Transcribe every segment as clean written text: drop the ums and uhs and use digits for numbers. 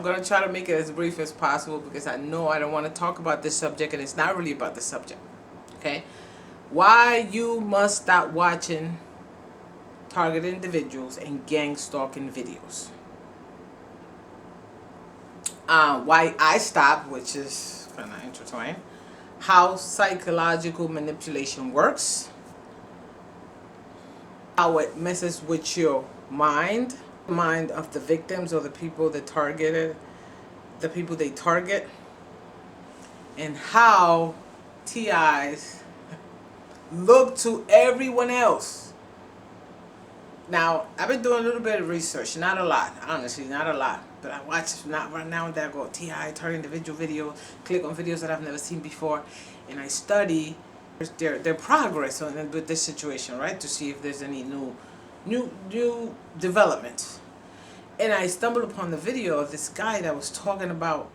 I'm going to try to make it as brief as possible because I know I don't want to talk about this subject and it's not really about the subject. Okay? Why you must stop watching targeted individuals and gang stalking videos. Why I stopped, which is kind of intertwined. How psychological manipulation works. How it messes with your mind of the victims or the people that targeted, the people they target, and how T.I.s look to everyone else. Now, I've been doing a little bit of research, not a lot, honestly, not a lot. But I watch not right now and then I go T.I. target individual video, click on videos that I've never seen before, and I study their progress on with this situation, right? To see if there's any new developments. And I stumbled upon the video of this guy that was talking about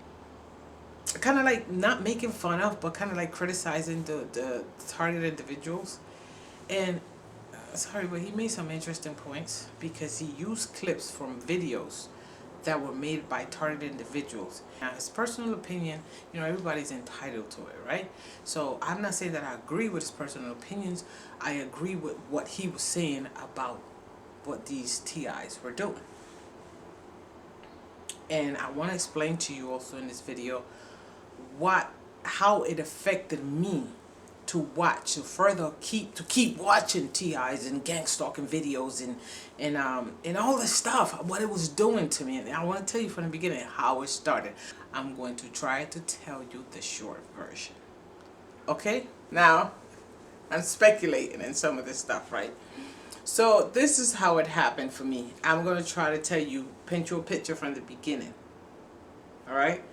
kind of like not making fun of, but kind of like criticizing the targeted individuals. And sorry, but he made some interesting points because he used clips from videos that were made by targeted individuals. Now, his personal opinion, you know, everybody's entitled to it, right? So I'm not saying that I agree with his personal opinions. I agree with what he was saying about what these T.I.s were doing. And I want to explain to you also in this video how it affected me to watch, to further keep watching T.I.s and gang stalking videos and all this stuff, what it was doing to me. And I want to tell you from the beginning how it started. I'm going to try to tell you the short version. Okay? Now, I'm speculating in some of this stuff, right? So this is how it happened for me. I'm going to try to tell you, paint you a picture from the beginning. Alright?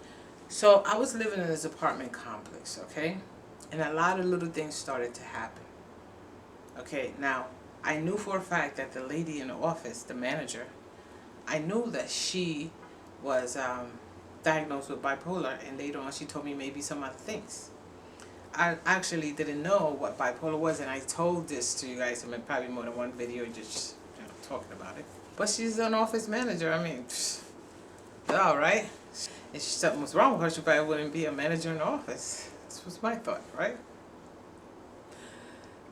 So I was living in this apartment complex, okay? And a lot of little things started to happen. Okay, now, I knew for a fact that the lady in the office, the manager, I knew that she was diagnosed with bipolar, and later on she told me maybe some other things. I actually didn't know what bipolar was, and I told this to you guys in probably more than one video, just talking about it. But she's an office manager. I mean, all right. If something was wrong with her, she probably wouldn't be a manager in the office. This was my thought, right?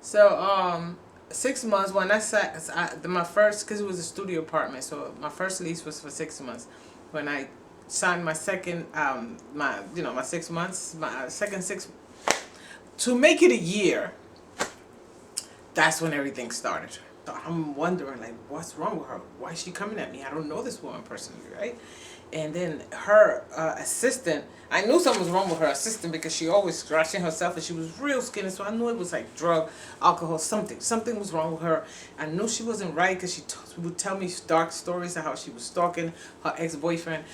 So, 6 months when my first, because it was a studio apartment, so my first lease was for 6 months. When I signed my second, my 6 months, my second to make it a year, that's when everything started. So I'm wondering, like, what's wrong with her? Why is she coming at me? I don't know this woman personally, right? And then her assistant, I knew something was wrong with her assistant because she always scratching herself and she was real skinny, so I knew it was like drug, alcohol, something was wrong with her. I knew she wasn't right because she would tell me dark stories of how she was stalking her ex-boyfriend.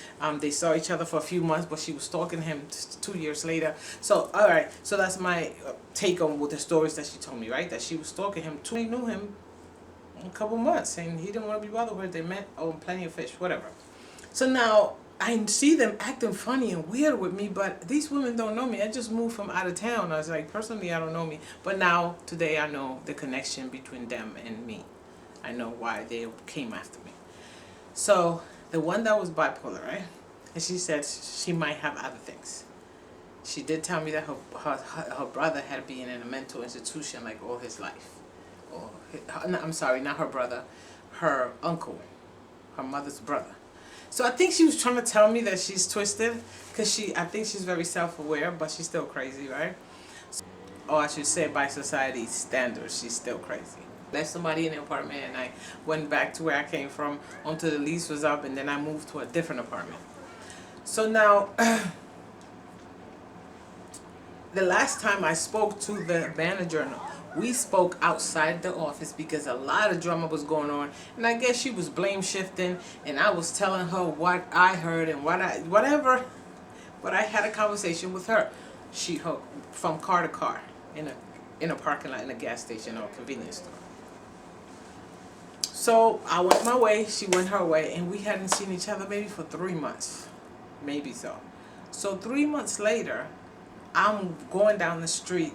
They saw each other for a few months, but she was stalking him 2 years later. So, alright, so that's my take on with the stories that she told me, right? That she was stalking him. They knew him a couple months and he didn't want to be bothered with her. They met on Plenty of Fish, whatever. So now, I see them acting funny and weird with me, but these women don't know me. I just moved from out of town. I was like, personally, I don't know me. But now, today, I know the connection between them and me. I know why they came after me. So, the one that was bipolar, right? And she said she might have other things. She did tell me that her brother had been in a mental institution like all his life. I'm sorry, not her brother. Her uncle. Her mother's brother. So I think she was trying to tell me that she's twisted, because I think she's very self-aware, but she's still crazy, right? Or I should say by society's standards, she's still crazy. Left somebody in the apartment and I went back to where I came from until the lease was up, and then I moved to a different apartment. So now, the last time I spoke to the manager, we spoke outside the office because a lot of drama was going on, and I guess she was blame shifting, and I was telling her what I heard and but I had a conversation with her. From car to car in a parking lot, in a gas station or convenience store. So I went my way, she went her way, and we hadn't seen each other maybe for 3 months, maybe so. So 3 months later, I'm going down the street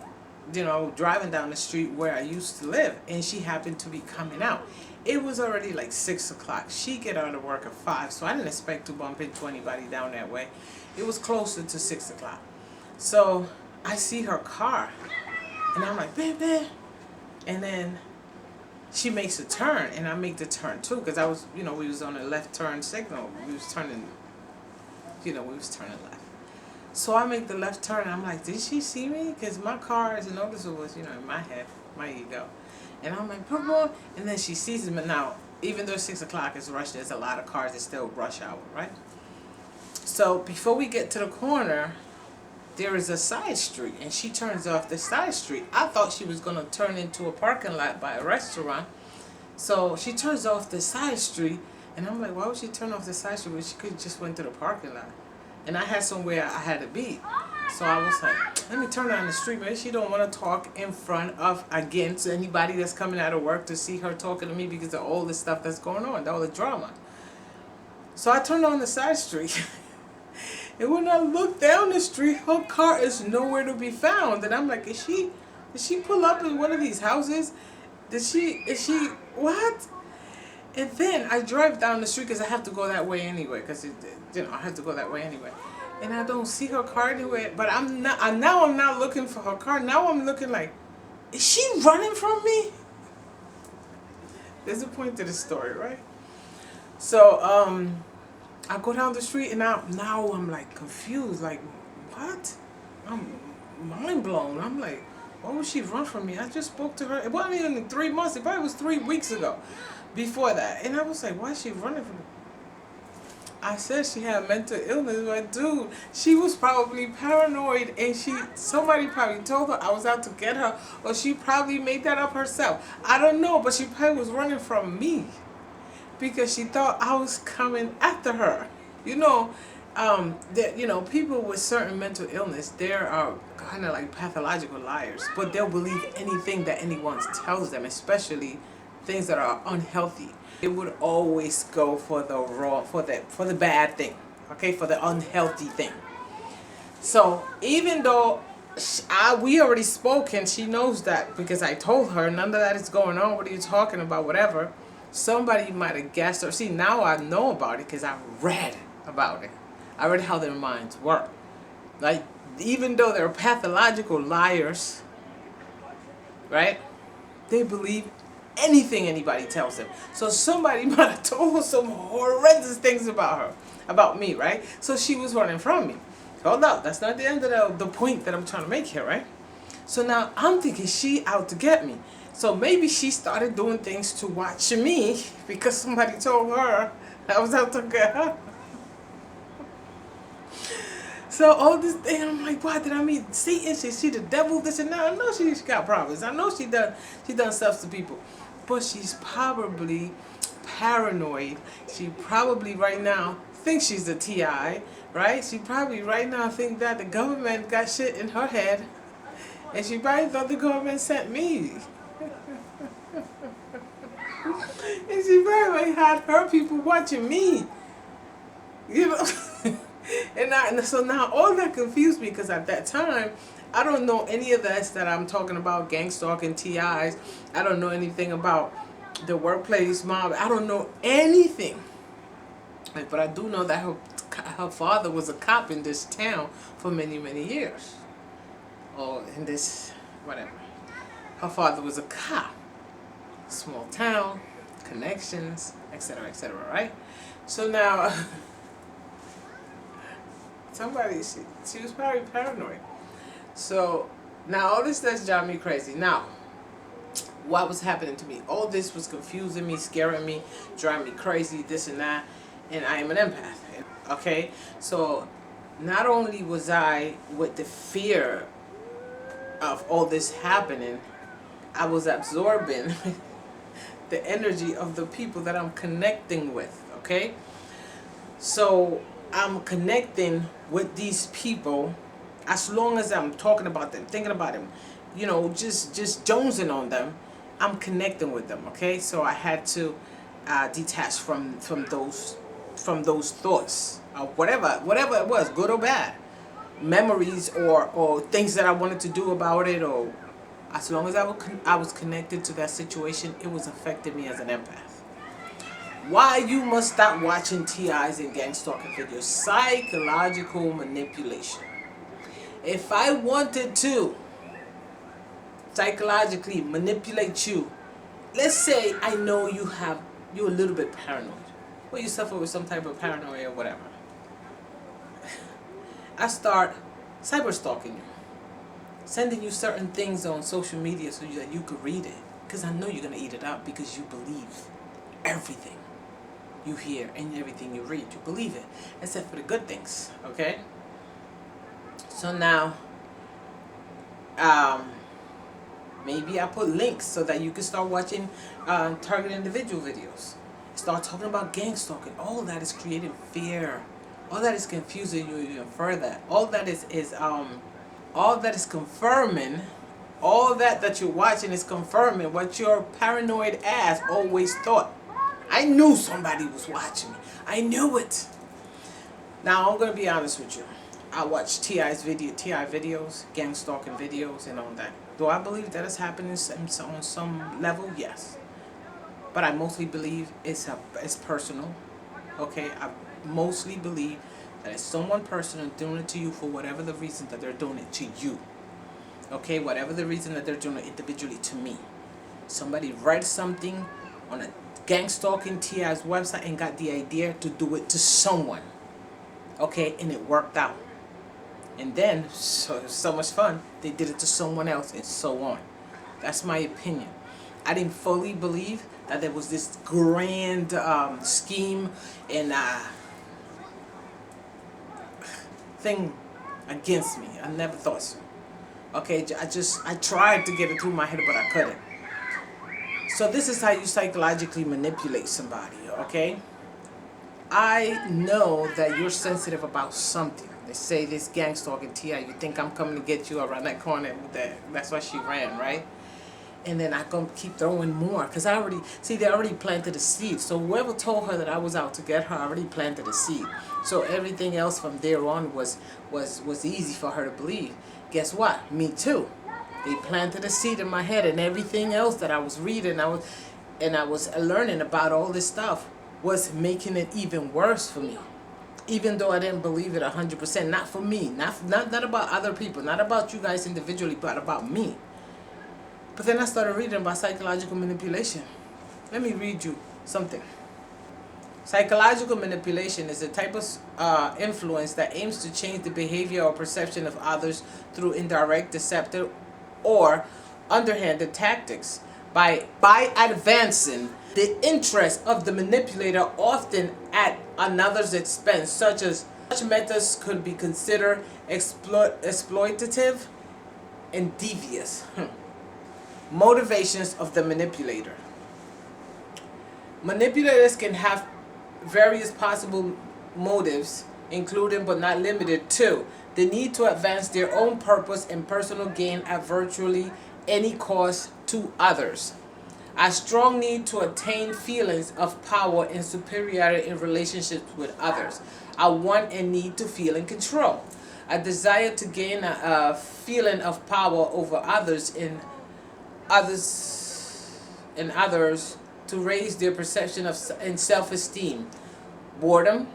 driving down the street where I used to live, and she happened to be coming out. It was already like 6 o'clock. She get out of work at 5, so I didn't expect to bump into anybody down that way. It was closer to 6 o'clock. So I see her car, and I'm like, babe. And then she makes a turn, and I make the turn too, because I was, we was on a left turn signal. We was turning, we was turning left. So I make the left turn, and I'm like, did she see me? Because my car is noticeable, in my head, my ego. And I'm like, boom, and then she sees me. Now, even though 6 o'clock is rush, there's a lot of cars. It's still rush hour, right? So before we get to the corner, there is a side street, and she turns off the side street. I thought she was going to turn into a parking lot by a restaurant. So she turns off the side street, and I'm like, why would she turn off the side street when she could just went to the parking lot? And I had somewhere I had to be. So I was like, let me turn down the street. Maybe she don't want to talk in front of, against anybody that's coming out of work to see her talking to me because of all the stuff that's going on, all the drama. So I turned on the side street. And when I look down the street, her car is nowhere to be found. And I'm like, did she pull up in one of these houses? Is she, what? And then I drive down the street because I have to go that way anyway. Because, I have to go that way anyway. And I don't see her car anywhere. But now I'm not looking for her car. Now I'm looking like, is she running from me? There's a point to the story, right? So, I go down the street, and now I'm like confused, like, what? I'm mind blown. I'm like, why would she run from me? I just spoke to her. It wasn't even 3 months. It probably was 3 weeks ago before that. And I was like, why is she running from me? I said she had mental illness, but dude, she was probably paranoid, and somebody probably told her I was out to get her, or she probably made that up herself. I don't know, but she probably was running from me because she thought I was coming after her. People with certain mental illness, they are kind of like pathological liars, but they'll believe anything that anyone tells them, especially things that are unhealthy. It would always go for the wrong, for the bad thing, okay, for the unhealthy thing. So even though we already spoke, and she knows that because I told her none of that is going on. What are you talking about? Whatever. Somebody might have guessed her. See, now I know about it because I read about it. I read how their minds work. Like, even though they're pathological liars, right? They believe anything anybody tells them. So somebody might have told her some horrendous things about me, right? So she was running from me. Hold up, that's not the end of the point that I'm trying to make here, right? So now I'm thinking she out to get me. So maybe she started doing things to watch me because somebody told her I was out to get her. So all this thing, I'm like, why did I meet Satan? She the devil, this and that. I know she's got problems. I know she done stuff to people. But she's probably paranoid. She probably right now thinks she's a T.I., right? She probably right now think that the government got shit in her head. And she probably thought the government sent me. And she probably had her people watching me. And so now all that confused me, because at that time, I don't know any of this that I'm talking about, gangstalking, T.I.s. I don't know anything about the workplace mob. I don't know anything. But I do know that her father was a cop in this town for many, many years. Or in this, whatever. Her father was a cop. Small town, connections, etc., right? So now, she was probably paranoid. So now all this does drive me crazy. Now, what was happening to me? All this was confusing me, scaring me, driving me crazy, this and that. And I am an empath. Okay? So not only was I with the fear of all this happening, I was absorbing the energy of the people that I'm connecting with. Okay? So I'm connecting with these people as long as I'm talking about them, thinking about them, just jonesing on them. I'm connecting with them, okay? So I had to detach from those thoughts, whatever it was, good or bad, memories or things that I wanted to do about it, or As long as I was connected to that situation, it was affecting me as an empath. Why you must stop watching T.I.s and gangstalking videos? Psychological manipulation. If I wanted to psychologically manipulate you, let's say I know you're a little bit paranoid, or you suffer with some type of paranoia or whatever. I start cyber stalking you, sending you certain things on social media so that you could read it, because I know you're gonna eat it up because you believe everything you hear and everything you read. You believe it, except for the good things. Okay. So now, maybe I put links so that you can start watching target individual videos. Start talking about gang stalking. All that is creating fear. All that is confusing you even further. All that is confirming. All that you're watching is confirming what your paranoid ass always thought. I knew somebody was watching me. I knew it. Now I'm gonna be honest with you. I watch T.I.s videos, gang stalking videos, and all that. Do I believe that is happening on some level? Yes. But I mostly believe it's personal. Okay, I mostly believe that it's someone personal doing it to you for whatever the reason that they're doing it to you. Okay, whatever the reason that they're doing it individually to me. Somebody read something on a gang stalking T.I.s website and got the idea to do it to someone. Okay, and it worked out. And then, so much fun, they did it to someone else and so on. That's my opinion. I didn't fully believe that there was this grand scheme and thing against me. I never thought so. Okay, I tried to get it through my head, but I couldn't. So this is how you psychologically manipulate somebody, okay? I know that you're sensitive about something. They say this gang stalking T.I., you think I'm coming to get you around that corner with that. That's why she ran, right? And then I gonna keep throwing more, because they already planted a seed. So whoever told her that I was out to get her already planted a seed. So everything else from there on was easy for her to believe. Guess what? Me too. They planted a seed in my head, and everything else that I was reading, I was learning about all this stuff was making it even worse for me. Even though I didn't believe it 100%, not for me, not about other people, not about you guys individually, but about me. But then I started reading about psychological manipulation. Let me read you something. Psychological manipulation is a type of influence that aims to change the behavior or perception of others through indirect, deceptive, or underhanded tactics. By advancing the interest of the manipulator, often at another's expense, such methods could be considered exploitative and devious. Motivations of the manipulator. Manipulators can have various possible motives, including but not limited to the need to advance their own purpose and personal gain at virtually any cost to others, a strong need to attain feelings of power and superiority in relationships with others, a want and need to feel in control, a desire to gain a feeling of power over others to raise their perception of and self-esteem, boredom,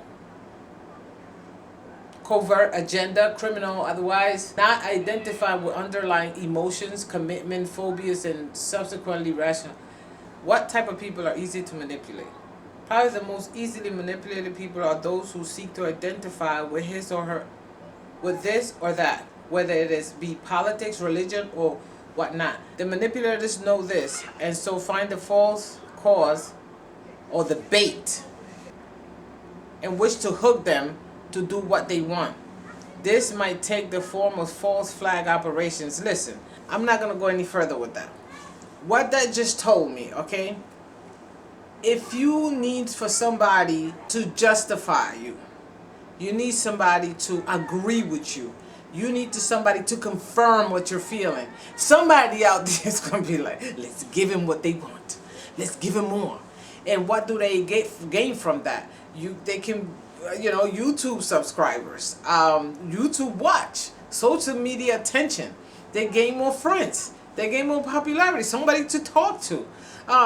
covert agenda, criminal, otherwise, not identified with underlying emotions, commitment, phobias, and subsequently rational. What type of people are easy to manipulate? Probably the most easily manipulated people are those who seek to identify with with this or that, whether it is be politics, religion, or whatnot. The manipulators know this, and so find the false cause or the bait in which to hook them to do what they want. This might take the form of false flag operations. Listen, I'm not going to go any further with that. What that just told me, okay? If you need for somebody to justify you, you need somebody to agree with you, you need somebody to confirm what you're feeling. Somebody out there is going to be like, let's give him what they want. Let's give him more. And what do they gain from that? They can, YouTube subscribers, YouTube watch, social media attention. They gain more friends. They gain more popularity. Somebody to talk to.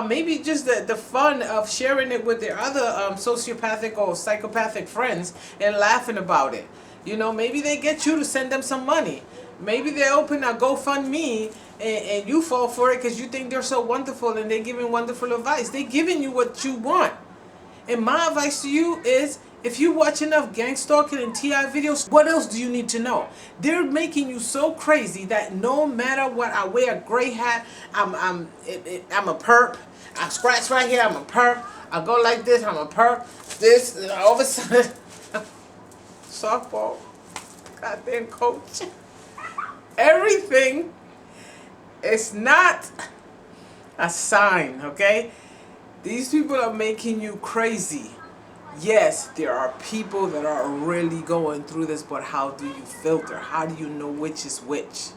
Maybe just the fun of sharing it with their other sociopathic or psychopathic friends and laughing about it. You know, maybe they get you to send them some money. Maybe they open a GoFundMe and you fall for it because you think they're so wonderful and they're giving wonderful advice. They're giving you what you want. And my advice to you is, if you watch enough gang stalking and T.I. videos, what else do you need to know? They're making you so crazy that no matter what, I wear a gray hat, I'm a perp. I scratch right here, I'm a perp. I go like this, I'm a perp. This, and all of a sudden, softball, goddamn coach. Everything is not a sign, okay? These people are making you crazy. Yes, there are people that are really going through this, but how do you filter? How do you know which is which?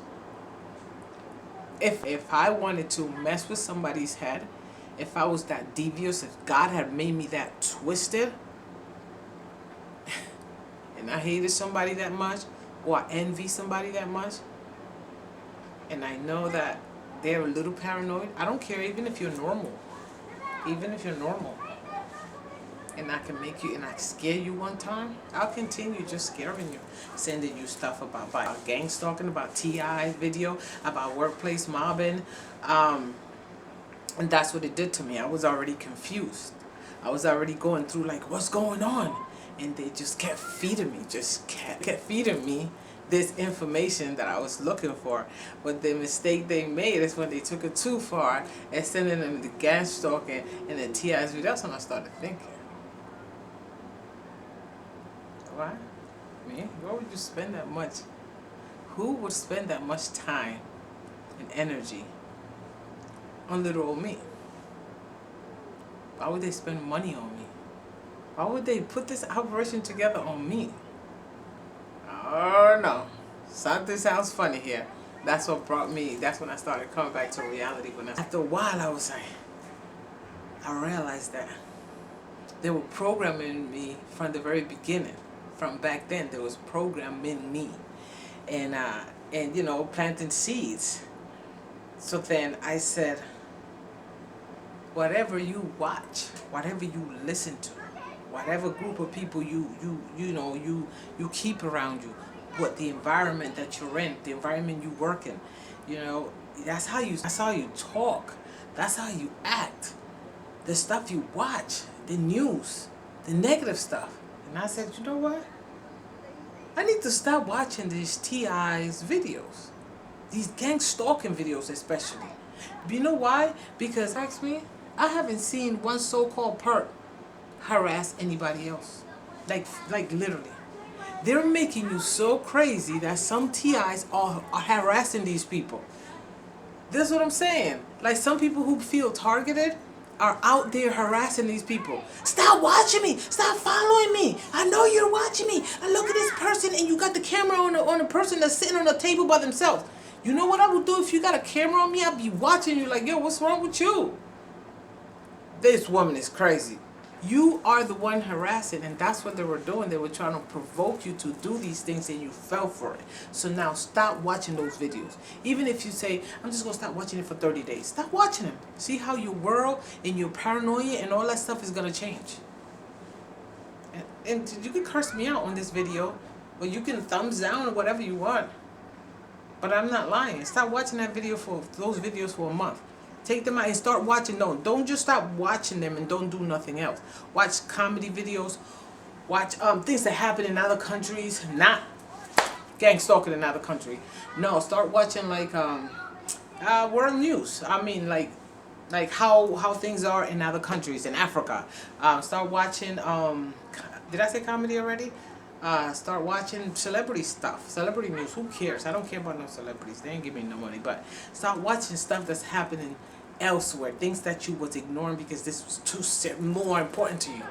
If I wanted to mess with somebody's head, if I was that devious, if God had made me that twisted, and I hated somebody that much, or I envy somebody that much, and I know that they're a little paranoid, I don't care even if you're normal. Even if you're normal. And I can make you, and I scare you one time, I'll continue just scaring you. Sending you stuff about gang stalking, about T.I.s video, about workplace mobbing. And that's what it did to me. I was already confused. I was already going through like, what's going on? And they just kept feeding me, kept feeding me this information that I was looking for. But the mistake they made is when they took it too far and sending them the gang stalking and the T.I.s video. That's when I started thinking. Why? Me? Why would you spend that much? Who would spend that much time and energy on little old me? Why would they spend money on me? Why would they put this operation together on me? Oh no. Something sounds funny here. That's what brought me, that's when I started coming back to reality. After a while I was like, I realized that they were programming me from the very beginning. From back then, there was programming me, and you know, planting seeds. So then I said, whatever you watch, whatever you listen to, whatever group of people you keep around you, what the environment that you're in, the environment you work in, you know, that's how you talk, that's how you act, the stuff you watch, the news, the negative stuff. And I said, you know what? I need to stop watching these T.I.s videos. These gang stalking videos especially. You know why? Because, ask me, I haven't seen one so-called perp harass anybody else. Like literally. They're making you so crazy that some T.I.s are harassing these people. This is what I'm saying. Like some people who feel targeted are out there harassing these people. Stop watching me. Stop following me. I know you're watching me. And look at this person, and you got the camera on a person that's sitting on a table by themselves. You know what I would do if you got a camera on me? I'd be watching you like, yo, what's wrong with you? This woman is crazy. You are the one harassing, and that's what they were doing. They were trying to provoke you to do these things, and you fell for it. So now stop watching those videos. Even if you say, I'm just going to stop watching it for 30 days. Stop watching them. See how your world and your paranoia and all that stuff is going to change. And you can curse me out on this video, or you can thumbs down or whatever you want. But I'm not lying. Stop watching those videos for a month. Take them out and start watching. No, don't just stop watching them and don't do nothing else. Watch comedy videos. Watch things that happen in other countries. Not gang stalking in another country. No, start watching like world news. I mean like how things are in other countries in Africa. Start watching did I say comedy already? Start watching celebrity stuff, celebrity news. Who cares? I don't care about no celebrities. They ain't giving me no money. But start watching stuff that's happening elsewhere, things that you was ignoring because this was more important to you.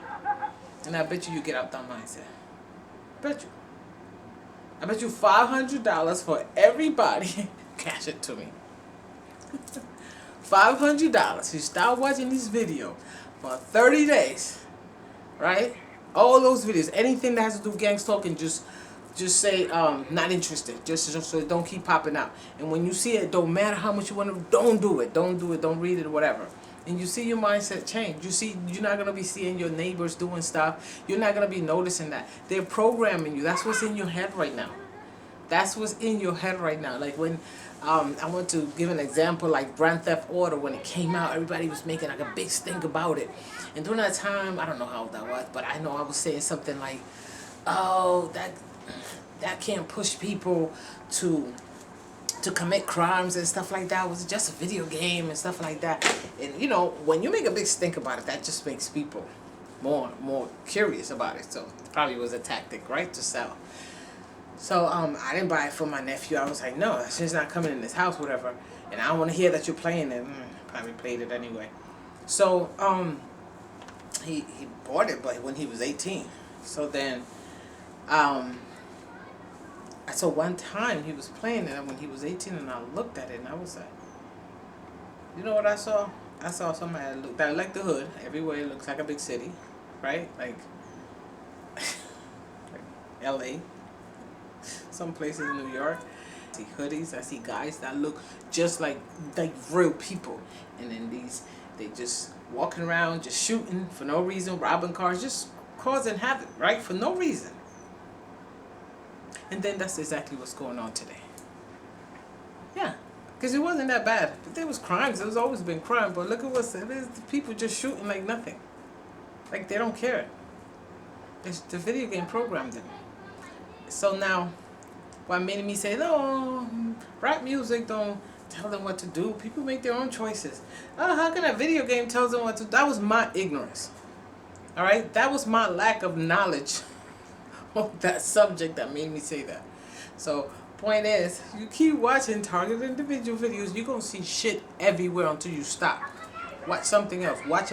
And I bet you get out that mindset. I bet you $500 for everybody. Cash it to me. $500. You start watching these videos for 30 days, right? All those videos, anything that has to do with gang stalking, just just say not interested, just so it don't keep popping out. And when you see it, don't matter how much you want to, don't do it, don't read it or whatever. And you see your mindset change. You see, you're not gonna be seeing your neighbors doing stuff. You're not gonna be noticing that they're programming you. That's what's in your head right now. That's what's in your head right now. Like when I want to give an example, like Grand Theft Auto, when it came out, everybody was making like a big stink about it. And during that time, I don't know how old I was, but I know I was saying something like, "Oh, that can't push people to commit crimes and stuff like that. It was just a video game and stuff like that." And you know, when you make a big stink about it, that just makes people more curious about it. So it probably was a tactic, right, to sell. So I didn't buy it for my nephew. I was like, no, she's not coming in this house, whatever. And I don't want to hear that you're playing it. Probably played it anyway. So he bought it, but when he was 18. So then so one time he was playing it when he was 18, and I looked at it and I was like, you know what I saw? I saw somebody that looked like the hood. Everywhere it looks like a big city, right? Like L.A. Some places in New York. I see hoodies. I see guys that look just like real people, and then they just walking around, just shooting for no reason, robbing cars, just causing havoc, right, for no reason. And then that's exactly what's going on today. Yeah, because it wasn't that bad. But there was crimes. There's always been crime. But look at what's there's the people just shooting like nothing, like they don't care. It's the video game programmed them. So now, what made me say, no, rap music don't tell them what to do. People make their own choices. Oh, how can a video game tell them what to do? That was my ignorance. All right? That was my lack of knowledge of that subject that made me say that. So, point is, you keep watching targeted individual videos, you're going to see shit everywhere until you stop. Watch something else. Watch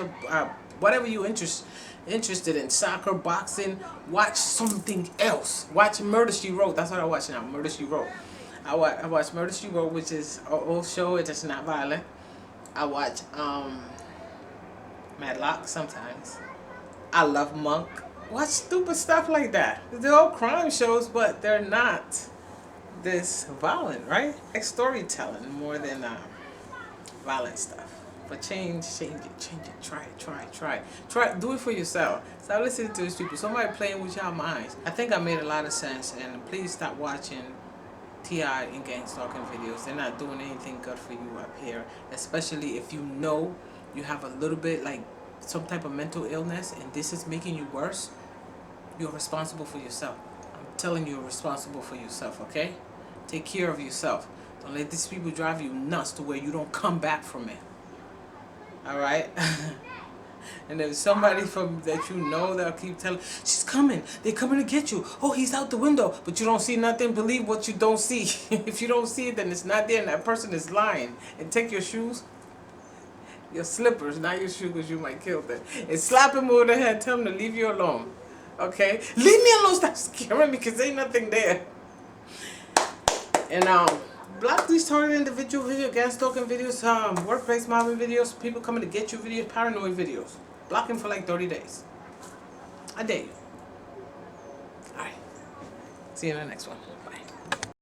whatever you're interested in, soccer, boxing. Watch something else. Watch Murder, She Wrote. That's what I watch now, Murder, She Wrote. I watch Murder, She Wrote, which is an old show. It's just not violent. I watch Madlock sometimes. I love Monk. Watch stupid stuff like that. They're all crime shows, but they're not this violent, right? Like storytelling more than violent stuff. But change it, try it, do it for yourself. Stop listening to these people. Somebody playing with your minds. I think I made a lot of sense, and please stop watching T.I. and gangstalking videos. They're not doing anything good for you up here, especially if you know you have a little bit like some type of mental illness and this is making you worse. You're responsible for yourself. I'm telling you, you're responsible for yourself, okay? Take care of yourself. Don't let these people drive you nuts to where you don't come back from it. Alright? And there's somebody from that you know that'll keep telling, she's coming, they're coming to get you. Oh, he's out the window, but you don't see nothing. Believe what you don't see. If you don't see it, then it's not there, and that person is lying. And take your shoes, your slippers, not your shoes, because you might kill them, and slap him over the head, tell him to leave you alone. Okay? Leave me alone, stop scaring me, because ain't nothing there. And block these targeted individual videos, gangstalking videos, workplace mobbing videos, people coming to get you videos, paranoid videos. Block them for like 30 days. I dare you. Alright. See you in the next one. Bye.